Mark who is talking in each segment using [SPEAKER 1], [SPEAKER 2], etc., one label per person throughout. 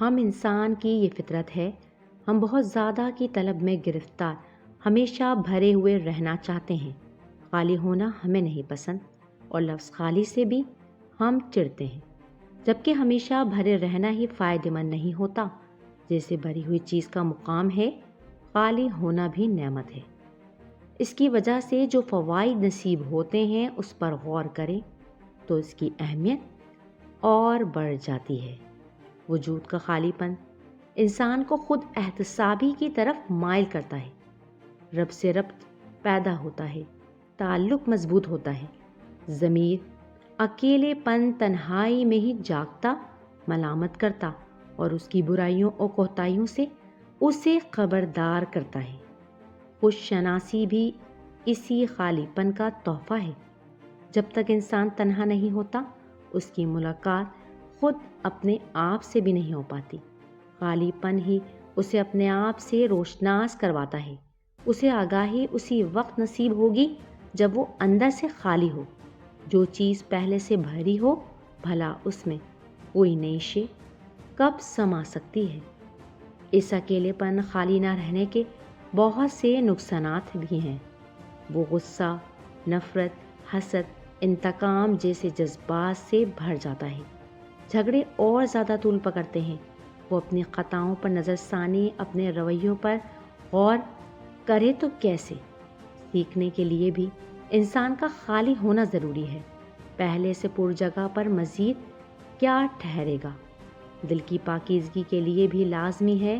[SPEAKER 1] ہم انسان کی یہ فطرت ہے، ہم بہت زیادہ کی طلب میں گرفتار، ہمیشہ بھرے ہوئے رہنا چاہتے ہیں۔ خالی ہونا ہمیں نہیں پسند، اور لفظ خالی سے بھی ہم چڑھتے ہیں، جبکہ ہمیشہ بھرے رہنا ہی فائدہ مند نہیں ہوتا۔ جیسے بھری ہوئی چیز کا مقام ہے، خالی ہونا بھی نعمت ہے۔ اس کی وجہ سے جو فوائد نصیب ہوتے ہیں اس پر غور کریں تو اس کی اہمیت اور بڑھ جاتی ہے۔ وجود کا خالی پن انسان کو خود احتسابی کی طرف مائل کرتا ہے۔ رب سے ربط پیدا ہوتا ہے، تعلق مضبوط ہوتا ہے۔ ضمیر اکیلے پن تنہائی میں ہی جاگتا، ملامت کرتا اور اس کی برائیوں اور کوتاہیوں سے اسے خبردار کرتا ہے۔ خوش شناسی بھی اسی خالی پن کا تحفہ ہے۔ جب تک انسان تنہا نہیں ہوتا، اس کی ملاقات خود اپنے آپ سے بھی نہیں ہو پاتی۔ خالی پن ہی اسے اپنے آپ سے روشناس کرواتا ہے۔ اسے آگاہی اسی وقت نصیب ہوگی جب وہ اندر سے خالی ہو۔ جو چیز پہلے سے بھری ہو، بھلا اس میں کوئی نئی شے کب سما سکتی ہے؟ اس اکیلے پن خالی نہ رہنے کے بہت سے نقصانات بھی ہیں۔ وہ غصہ، نفرت، حسد، انتقام جیسے جذبات سے بھر جاتا ہے۔ جھگڑے اور زیادہ طول پکڑتے ہیں۔ وہ اپنی خطاؤں پر نظر ثانی، اپنے رویوں پر غور کرے تو کیسے؟ سیکھنے کے لیے بھی انسان کا خالی ہونا ضروری ہے۔ پہلے سے پر جگہ پر مزید کیا ٹھہرے گا؟ دل کی پاکیزگی کے لیے بھی لازمی ہے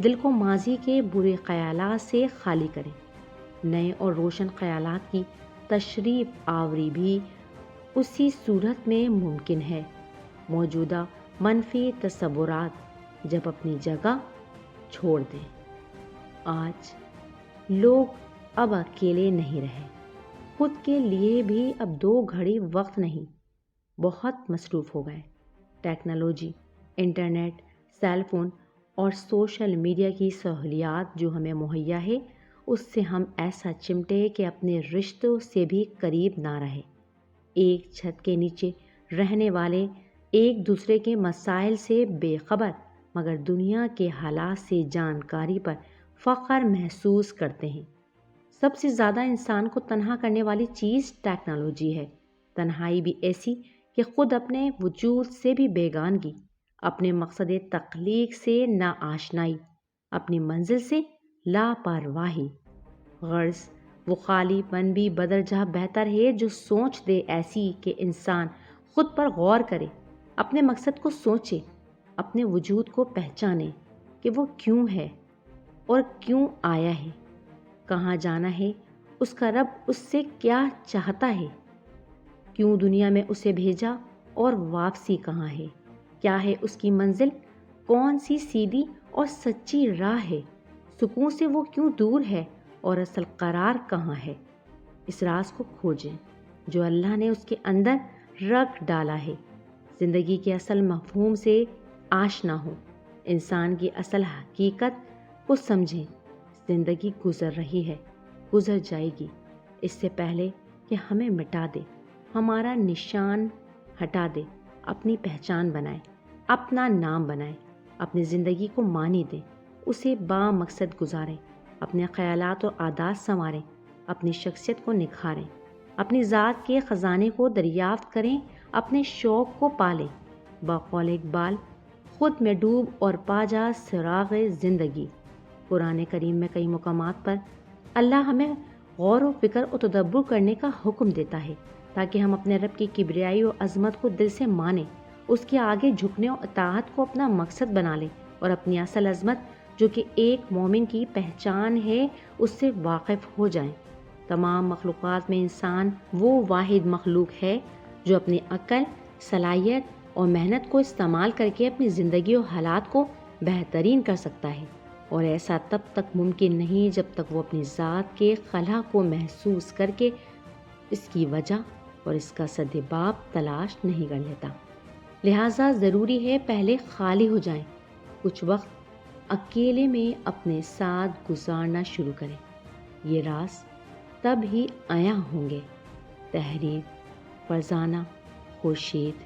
[SPEAKER 1] دل کو ماضی کے برے خیالات سے خالی کریں۔ نئے اور روشن خیالات کی تشریف آوری بھی اسی صورت میں ممکن ہے۔ موجودہ منفی تصورات جب اپنی جگہ چھوڑ دیں۔ آج لوگ اب اکیلے نہیں رہے، خود کے لیے بھی اب 2 گھڑی وقت نہیں، بہت مصروف ہو گئے۔ ٹیکنالوجی، انٹرنیٹ، سیل فون اور سوشل میڈیا کی سہولیات جو ہمیں مہیا ہے، اس سے ہم ایسا چمٹے کہ اپنے رشتوں سے بھی قریب نہ رہے۔ ایک چھت کے نیچے رہنے والے ایک دوسرے کے مسائل سے بے خبر، مگر دنیا کے حالات سے جانکاری پر فخر محسوس کرتے ہیں۔ سب سے زیادہ انسان کو تنہا کرنے والی چیز ٹیکنالوجی ہے۔ تنہائی بھی ایسی کہ خود اپنے وجود سے بھی بیگانگی، اپنے مقصد تخلیق سے ناآشنائی، اپنی منزل سے لاپرواہی۔ غرض وہ خالی پن بھی بدرجہ بہتر ہے جو سوچ دے ایسی کہ انسان خود پر غور کرے، اپنے مقصد کو سوچے، اپنے وجود کو پہچانے کہ وہ کیوں ہے اور کیوں آیا ہے، کہاں جانا ہے، اس کا رب اس سے کیا چاہتا ہے، کیوں دنیا میں اسے بھیجا اور واپسی کہاں ہے، کیا ہے اس کی منزل، کون سی سیدھی اور سچی راہ ہے، سکون سے وہ کیوں دور ہے اور اصل قرار کہاں ہے۔ اس راز کو کھوجیں جو اللہ نے اس کے اندر رکھ ڈالا ہے۔ زندگی کے اصل مفہوم سے آشنا ہو، انسان کی اصل حقیقت کو سمجھیں۔ زندگی گزر رہی ہے، گزر جائے گی، اس سے پہلے کہ ہمیں مٹا دے، ہمارا نشان ہٹا دے، اپنی پہچان بنائے، اپنا نام بنائے، اپنی زندگی کو معنی دیں، اسے با مقصد گزاریں، اپنے خیالات اور عادات سنواریں، اپنی شخصیت کو نکھاریں، اپنی ذات کے خزانے کو دریافت کریں، اپنے شوق کو پالیں۔ بقول اقبال، خود میں ڈوب اور پا جا سراغ زندگی۔ قرآن کریم میں کئی مقامات پر اللہ ہمیں غور و فکر و تدبر کرنے کا حکم دیتا ہے تاکہ ہم اپنے رب کی کبریائی و عظمت کو دل سے مانیں، اس کے آگے جھکنے اور اطاعت کو اپنا مقصد بنا لیں اور اپنی اصل عظمت جو کہ ایک مومن کی پہچان ہے اس سے واقف ہو جائیں۔ تمام مخلوقات میں انسان وہ واحد مخلوق ہے جو اپنی عقل، صلاحیت اور محنت کو استعمال کر کے اپنی زندگی و حالات کو بہترین کر سکتا ہے، اور ایسا تب تک ممکن نہیں جب تک وہ اپنی ذات کے خلا کو محسوس کر کے اس کی وجہ اور اس کا سدباب تلاش نہیں کر لیتا۔ لہٰذا ضروری ہے پہلے خالی ہو جائیں، کچھ وقت اکیلے میں اپنے ساتھ گزارنا شروع کریں۔ یہ راز تب ہی عیاں ہوں گے۔ تحریر فرزانہ خورشید۔